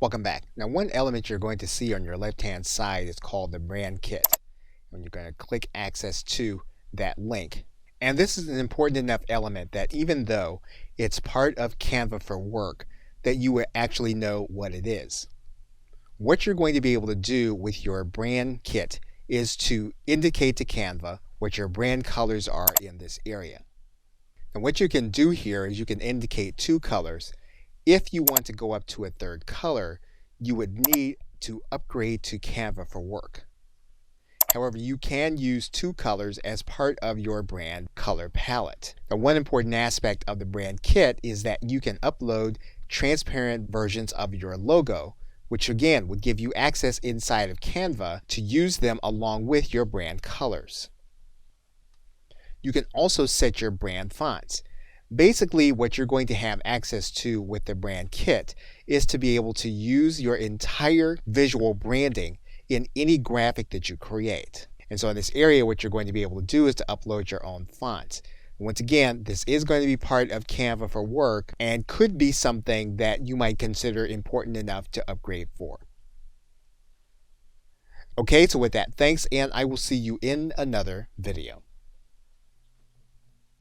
Welcome back. Now, one element you're going to see on your left-hand side is called the brand kit. And you're going to click access to that link. And this is an important enough element that even though it's part of Canva for work, that you will actually know what it is. What you're going to be able to do with your brand kit is to indicate to Canva what your brand colors are in this area. And what you can do here is you can indicate two colors. If you want to go up to a third color, you would need to upgrade to Canva for work. However, you can use two colors as part of your brand color palette. Now, one important aspect of the brand kit is that you can upload transparent versions of your logo, which again would give you access inside of Canva to use them along with your brand colors. You can also set your brand fonts. Basically, what you're going to have access to with the brand kit is to be able to use your entire visual branding in any graphic that you create. And so in this area, what you're going to be able to do is to upload your own fonts. Once again, this is going to be part of Canva for work and could be something that you might consider important enough to upgrade for. Okay, so with that, thanks, and I will see you in another video.